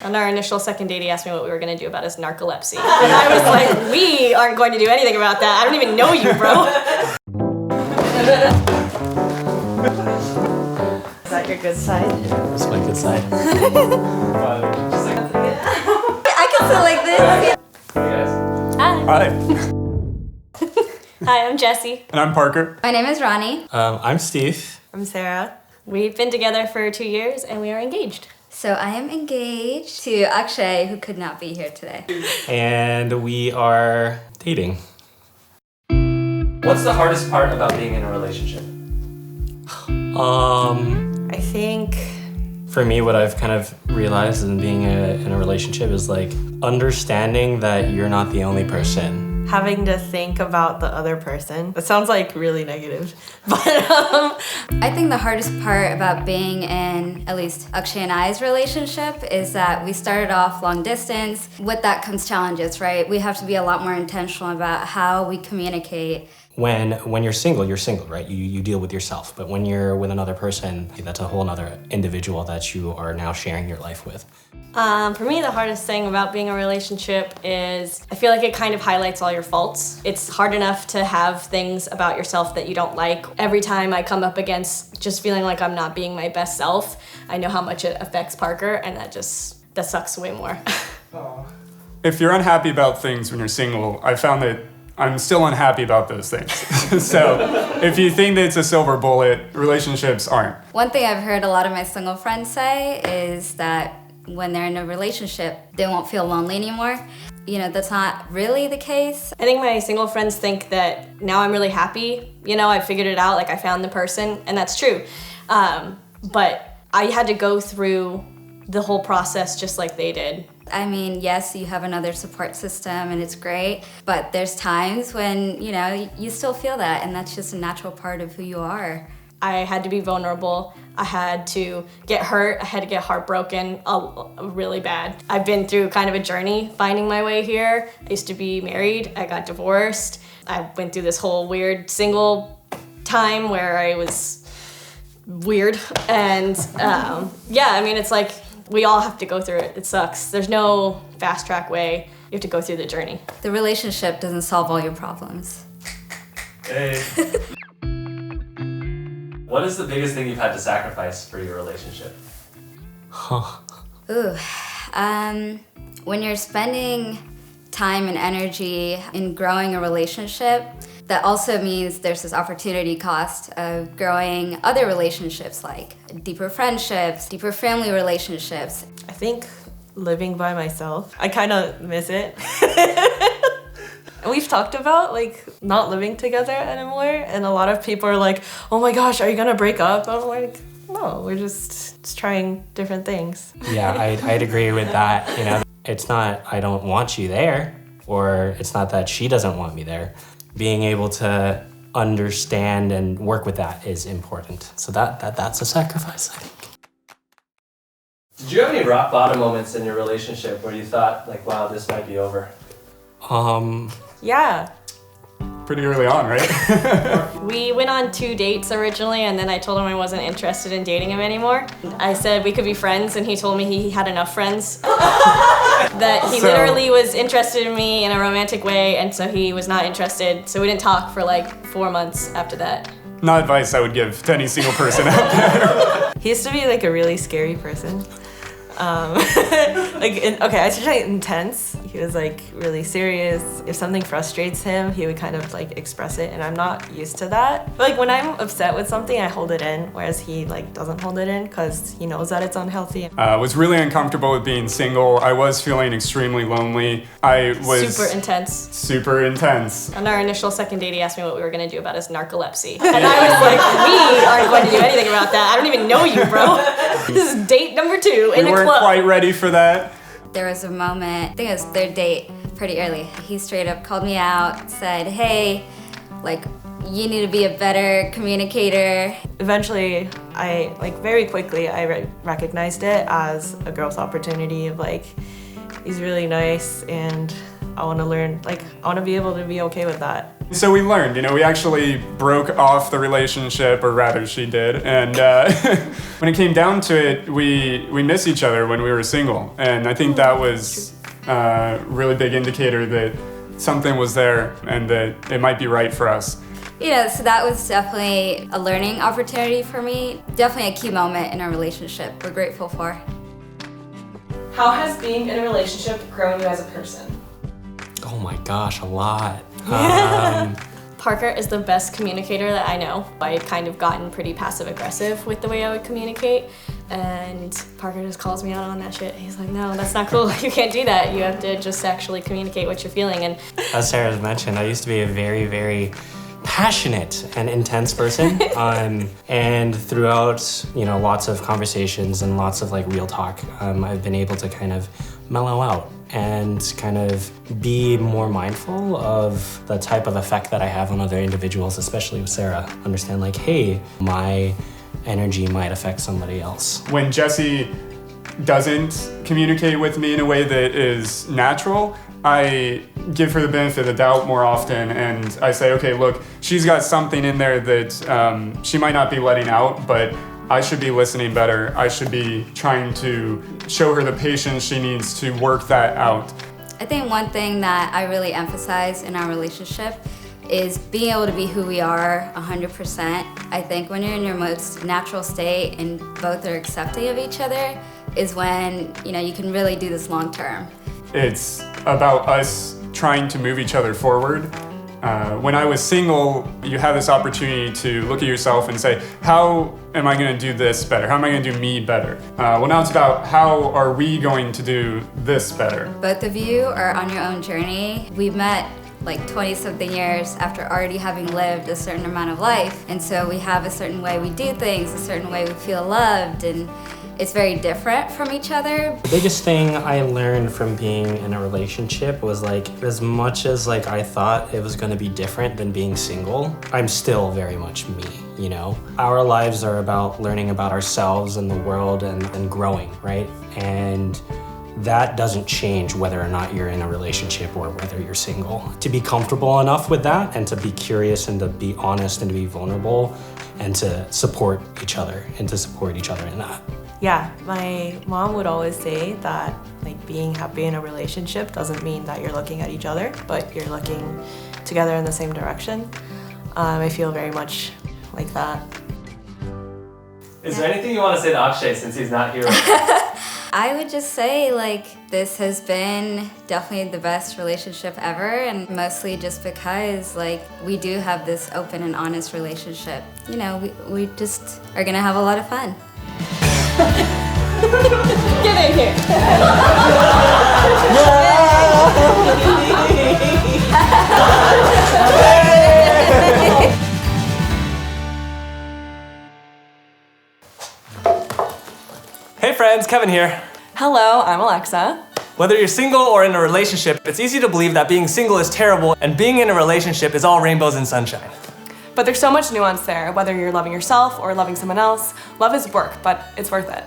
On our initial second date, he asked me what we were going to do about his narcolepsy. And I was like, we aren't going to do anything about that. I don't even know you, bro. Is that your good side? That's my good side. I can sit like this. Hi. Hi. Hi, I'm Jessie. And I'm Parker. My name is Ronnie. I'm Steve. I'm Sarah. We've been together for 2 years and we are engaged. So I am engaged to Akshay, who could not be here today. And we are dating. What's the hardest part about being in a relationship? I think For me, what I've kind of realized in being in a relationship is like understanding that you're not the only person. having to think about the other person. It sounds like really negative, but I think the hardest part about being in, at least Akshay and I's relationship, is that we started off long distance. With that comes challenges, right? We have to be a lot more intentional about how we communicate. When you're single, right? You deal with yourself. But when you're with another person, that's a whole other individual that you are now sharing your life with. For me, the hardest thing about being in a relationship is I feel like it kind of highlights all your faults. It's hard enough to have things about yourself that you don't like. Every time I come up against just feeling like I'm not being my best self, I know how much it affects Parker, and that sucks way more. If you're unhappy about things when you're single, I found that I'm still unhappy about those things. So if you think that it's a silver bullet, relationships aren't. One thing I've heard a lot of my single friends say is that when they're in a relationship, they won't feel lonely anymore. You know, that's not really the case. I think my single friends think that now I'm really happy. You know, I figured it out, like I found the person, and that's true. But I had to go through the whole process just like they did. I mean, yes, you have another support system and it's great, but there's times when, you know, you still feel that, and that's just a natural part of who you are. I had to be vulnerable. I had to get hurt. I had to get heartbroken really bad. I've been through kind of a journey finding my way here. I used to be married. I got divorced. I went through this whole weird single time where I was weird. And yeah, I mean, it's like we all have to go through it. It sucks. There's no fast track way. You have to go through the journey. The relationship doesn't solve all your problems. Hey. What is the biggest thing you've had to sacrifice for your relationship? Ooh, when you're spending time and energy in growing a relationship, that also means there's this opportunity cost of growing other relationships, like deeper friendships, deeper family relationships. I think living by myself, I kind of miss it. And we've talked about like not living together anymore, and a lot of people are like, oh my gosh, are you gonna break up? I'm like, no, we're just trying different things. Yeah, I'd agree with that. You know, it's not I don't want you there, or it's not that she doesn't want me there. Being able to understand and work with that is important. So that's a sacrifice, I think. Did you have any rock bottom moments in your relationship where you thought, like, wow, this might be over? Yeah. Pretty early on, right? We went on 2 dates originally, and then I told him I wasn't interested in dating him anymore. I said we could be friends, and he told me he had enough friends. That he literally was interested in me in a romantic way, and so he was not interested. So we didn't talk for like 4 months after that. Not advice I would give to any single person out there. He used to be like a really scary person. I should say intense. He was like really serious. If something frustrates him, he would kind of like express it, and I'm not used to that. But like when I'm upset with something, I hold it in, whereas he like doesn't hold it in because he knows that it's unhealthy. Was really uncomfortable with being single. I was feeling extremely lonely. I was super intense. On our initial second date, he asked me what we were going to do about his narcolepsy. And I was like, we aren't going to do anything about that. I don't even know you, bro. This is date number 2 in a club. We weren't quite ready for that. There was a moment, I think it was third date, pretty early. He straight up called me out, said, hey, like, you need to be a better communicator. Eventually, very quickly, I recognized it as a growth opportunity of like, he's really nice, and I want to learn, I want to be able to be okay with that. So we learned, we actually broke off the relationship, or rather she did, and when it came down to it, we miss each other when we were single, and I think that was a really big indicator that something was there and that it might be right for us. So that was definitely a learning opportunity for me. Definitely a key moment in our relationship we're grateful for. How has being in a relationship grown you as a person? Oh my gosh, a lot. Parker is the best communicator that I know. I had kind of gotten pretty passive aggressive with the way I would communicate, and Parker just calls me out on that shit. He's like, no, that's not cool. You can't do that. You have to just actually communicate what you're feeling. And as Sarah's mentioned, I used to be a very, very passionate and intense person. And throughout, lots of conversations and lots of real talk, I've been able to kind of mellow out and kind of be more mindful of the type of effect that I have on other individuals, especially with Sarah. Understand hey, my energy might affect somebody else. When Jessie doesn't communicate with me in a way that is natural, I give her the benefit of the doubt more often, and I say, okay, look, she's got something in there that she might not be letting out, but I should be listening better. I should be trying to show her the patience she needs to work that out. I think one thing that I really emphasize in our relationship is being able to be who we are 100%. I think when you're in your most natural state and both are accepting of each other is when you can really do this long term. It's about us trying to move each other forward. When I was single, you have this opportunity to look at yourself and say, how am I going to do this better? How am I going to do me better? Well, now it's about how are we going to do this better? Both of you are on your own journey. We met 20-something years after already having lived a certain amount of life. And so we have a certain way we do things, a certain way we feel loved, and it's very different from each other. The biggest thing I learned from being in a relationship was as much as I thought it was going to be different than being single, I'm still very much me, Our lives are about learning about ourselves and the world and growing, right? And that doesn't change whether or not you're in a relationship or whether you're single. To be comfortable enough with that and to be curious and to be honest and to be vulnerable and to support each other and to support each other in that. Yeah, my mom would always say that being happy in a relationship doesn't mean that you're looking at each other, but you're looking together in the same direction. I feel very much like that. Is there anything you want to say to Akshay since he's not here? I would just say this has been definitely the best relationship ever, and mostly just because we do have this open and honest relationship. We just are gonna have a lot of fun. get in here. Hey friends, Kevin here. Hello, I'm Alexa. Whether you're single or in a relationship, it's easy to believe that being single is terrible and being in a relationship is all rainbows and sunshine. But there's so much nuance there. Whether you're loving yourself or loving someone else, love is work, but it's worth it.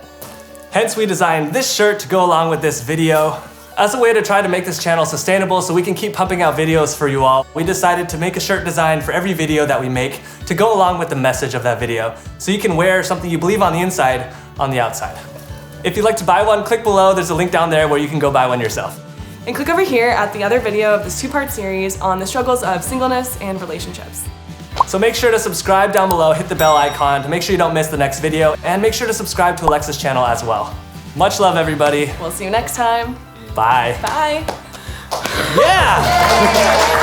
Hence, we designed this shirt to go along with this video. As a way to try to make this channel sustainable so we can keep pumping out videos for you all, we decided to make a shirt design for every video that we make to go along with the message of that video, so you can wear something you believe on the inside, on the outside. If you'd like to buy one, click below. There's a link down there where you can go buy one yourself. And click over here at the other video of this two-part series on the struggles of singleness and relationships. So make sure to subscribe down below, hit the bell icon to make sure you don't miss the next video, and make sure to subscribe to Alexa's channel as well. Much love, everybody. We'll see you next time. Bye. Bye. Yeah!